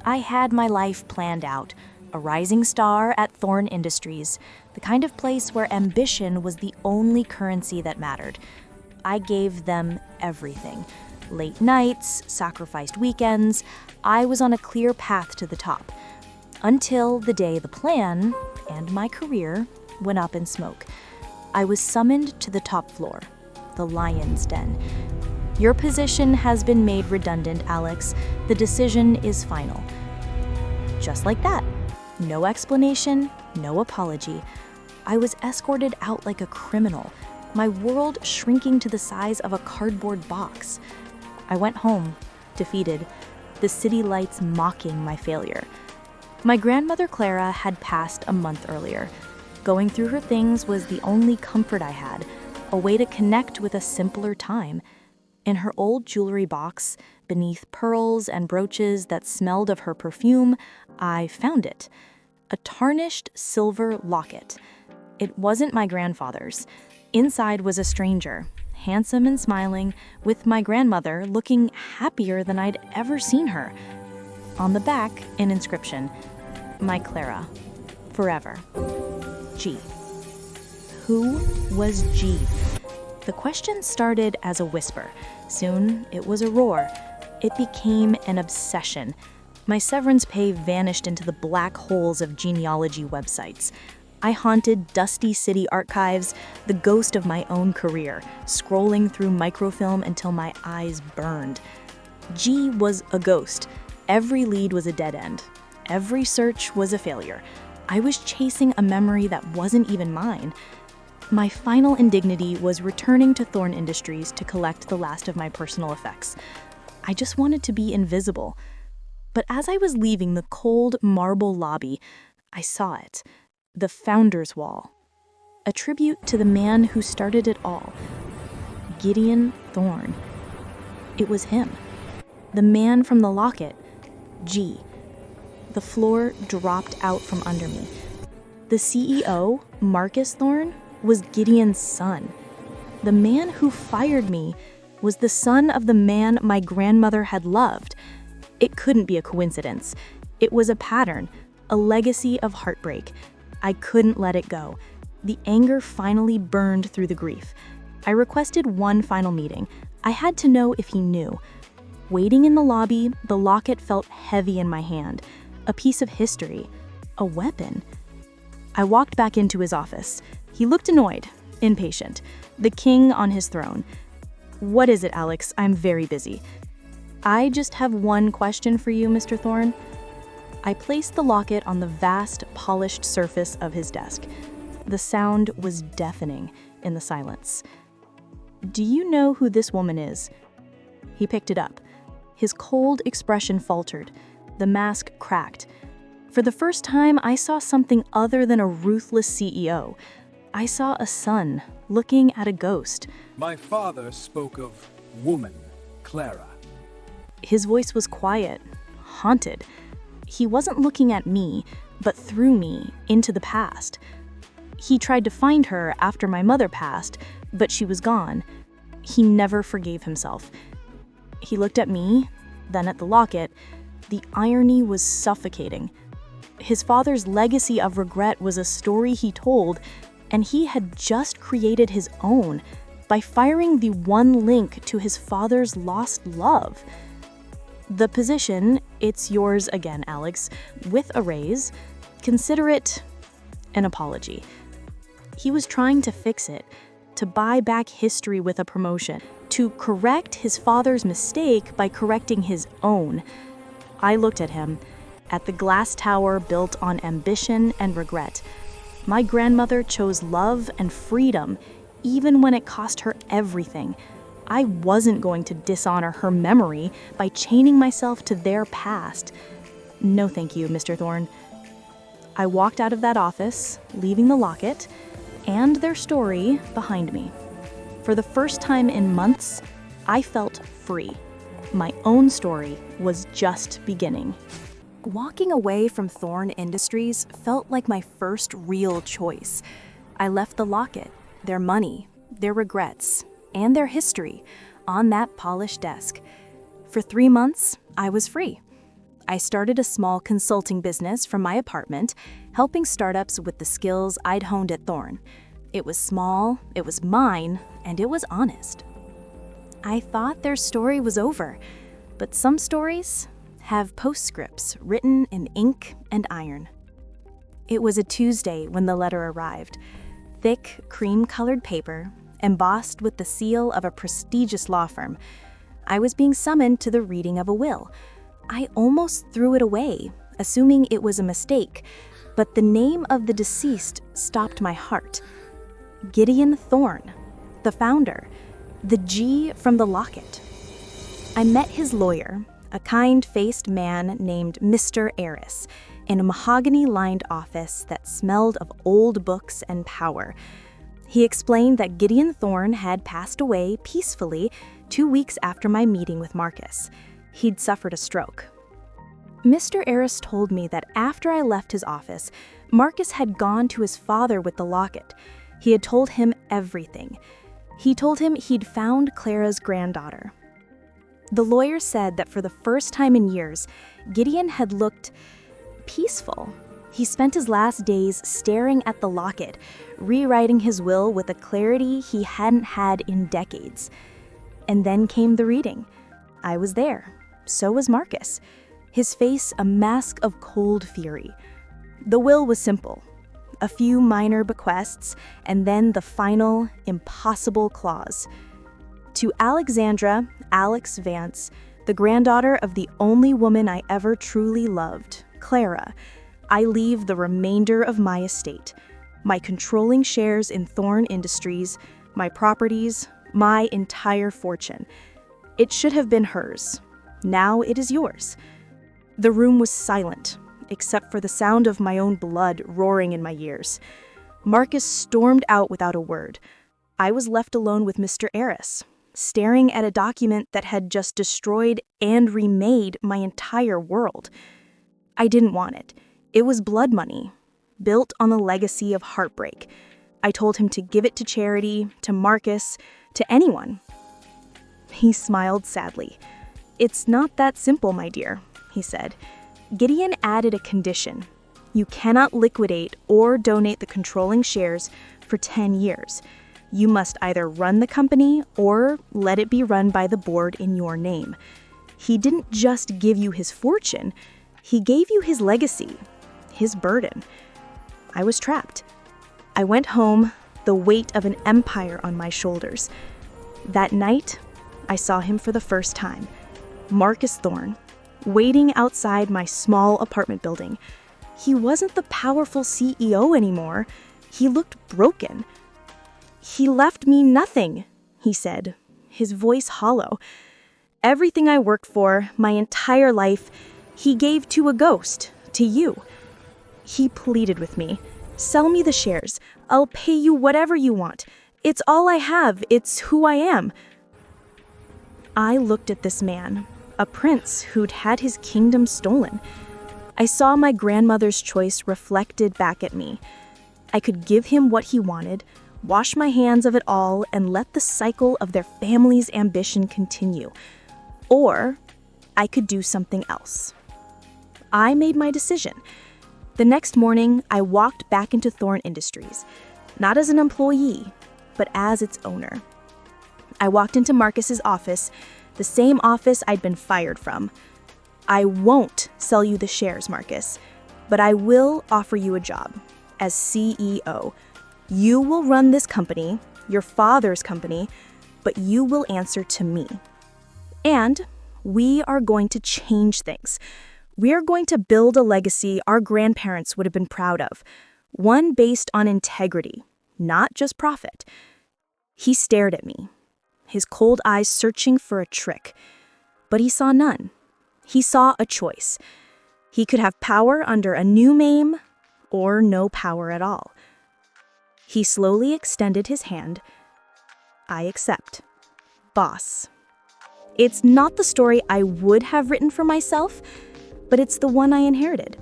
I had my life planned out, a rising star at Thorne Industries, the kind of place where ambition was the only currency that mattered. I gave them everything. Late nights, sacrificed weekends, I was on a clear path to the top. Until the day the plan, and my career, went up in smoke. I was summoned to the top floor, the lion's den. Your position has been made redundant, Alex. The decision is final. Just like that. No explanation, no apology. I was escorted out like a criminal, my world shrinking to the size of a cardboard box. I went home, defeated, the city lights mocking my failure. My grandmother Clara had passed a month earlier. Going through her things was the only comfort I had, a way to connect with a simpler time. In her old jewelry box, beneath pearls and brooches that smelled of her perfume, I found it. A tarnished silver locket. It wasn't my grandfather's. Inside was a stranger, handsome and smiling, with my grandmother looking happier than I'd ever seen her. On the back, an inscription, "My Clara, forever. G." Who was G? The question started as a whisper. Soon, it was a roar. It became an obsession. My severance pay vanished into the black holes of genealogy websites. I haunted dusty city archives, the ghost of my own career, scrolling through microfilm until my eyes burned. G was a ghost. Every lead was a dead end. Every search was a failure. I was chasing a memory that wasn't even mine. My final indignity was returning to Thorne Industries to collect the last of my personal effects. I just wanted to be invisible. But as I was leaving the cold marble lobby, I saw it. The Founder's Wall. A tribute to the man who started it all. Gideon Thorne. It was him. The man from the locket. G. The floor dropped out from under me. The CEO, Marcus Thorne, was Gideon's son. The man who fired me was the son of the man my grandmother had loved. It couldn't be a coincidence. It was a pattern, a legacy of heartbreak. I couldn't let it go. The anger finally burned through the grief. I requested one final meeting. I had to know if he knew. Waiting in the lobby, the locket felt heavy in my hand. A piece of history. A weapon. I walked back into his office. He looked annoyed, impatient. The king on his throne. "What is it, Alex? I'm very busy." "I just have one question for you, Mr. Thorne." I placed the locket on the vast, polished surface of his desk. The sound was deafening in the silence. "Do you know who this woman is?" He picked it up. His cold expression faltered. The mask cracked. For the first time, I saw something other than a ruthless CEO. I saw a son looking at a ghost. "My father spoke of woman, Clara." His voice was quiet, haunted. He wasn't looking at me, but through me, into the past. He tried to find her after my mother passed, but she was gone. He never forgave himself. He looked at me, then at the locket. The irony was suffocating. His father's legacy of regret was a story he told, and he had just created his own by firing the one link to his father's lost love. "The position, it's yours again, Alex, with a raise. Consider it an apology." He was trying to fix it, to buy back history with a promotion, to correct his father's mistake by correcting his own. I looked at him, at the glass tower built on ambition and regret. My grandmother chose love and freedom, even when it cost her everything. I wasn't going to dishonor her memory by chaining myself to their past. No thank you, Mr. Thorne. I walked out of that office, leaving the locket and their story behind me. For the first time in months, I felt free. My own story was just beginning. Walking away from Thorne Industries felt like my first real choice. I left the locket, their money, their regrets, and their history on that polished desk. For 3 months, I was free. I started a small consulting business from my apartment, helping startups with the skills I'd honed at Thorne. It was small, it was mine, and it was honest. I thought their story was over, but some stories have postscripts written in ink and iron. It was a Tuesday when the letter arrived. Thick, cream-colored paper, embossed with the seal of a prestigious law firm. I was being summoned to the reading of a will. I almost threw it away, assuming it was a mistake, but the name of the deceased stopped my heart. Gideon Thorne, the founder, the G from the locket. I met his lawyer, a kind-faced man named Mr. Eris, in a mahogany-lined office that smelled of old books and power. He explained that Gideon Thorne had passed away peacefully 2 weeks after my meeting with Marcus. He'd suffered a stroke. Mr. Eris told me that after I left his office, Marcus had gone to his father with the locket. He had told him everything. He told him he'd found Clara's granddaughter. The lawyer said that for the first time in years, Gideon had looked peaceful. He spent his last days staring at the locket, rewriting his will with a clarity he hadn't had in decades. And then came the reading. I was there. So was Marcus. His face a mask of cold fury. The will was simple. A few minor bequests, and then the final, impossible clause. To Alexandra, Alex Vance, the granddaughter of the only woman I ever truly loved, Clara, I leave the remainder of my estate, my controlling shares in Thorne Industries, my properties, my entire fortune. It should have been hers. Now it is yours. The room was silent, except for the sound of my own blood roaring in my ears. Marcus stormed out without a word. I was left alone with Mr. Eris, staring at a document that had just destroyed and remade my entire world. I didn't want it. It was blood money, built on the legacy of heartbreak. I told him to give it to charity, to Marcus, to anyone. He smiled sadly. "It's not that simple, my dear," he said. Gideon added a condition. You cannot liquidate or donate the controlling shares for 10 years. You must either run the company or let it be run by the board in your name. He didn't just give you his fortune, he gave you his legacy, his burden. I was trapped. I went home, the weight of an empire on my shoulders. That night, I saw him for the first time. Marcus Thorne, waiting outside my small apartment building. He wasn't the powerful CEO anymore. He looked broken. "He left me nothing," he said, his voice hollow. "Everything I worked for, my entire life, he gave to a ghost, to you." He pleaded with me. "Sell me the shares. I'll pay you whatever you want. It's all I have. It's who I am." I looked at this man, a prince who'd had his kingdom stolen. I saw my grandmother's choice reflected back at me. I could give him what he wanted, wash my hands of it all, and let the cycle of their family's ambition continue. Or I could do something else. I made my decision. The next morning, I walked back into Thorne Industries, not as an employee, but as its owner. I walked into Marcus's office, the same office I'd been fired from. "I won't sell you the shares, Marcus, but I will offer you a job as CEO. You will run this company, your father's company, but you will answer to me. And we are going to change things. We are going to build a legacy our grandparents would have been proud of, one based on integrity, not just profit." He stared at me, his cold eyes searching for a trick, but he saw none. He saw a choice. He could have power under a new name or no power at all. He slowly extended his hand. I accept. Boss. It's not the story I would have written for myself, but it's the one I inherited.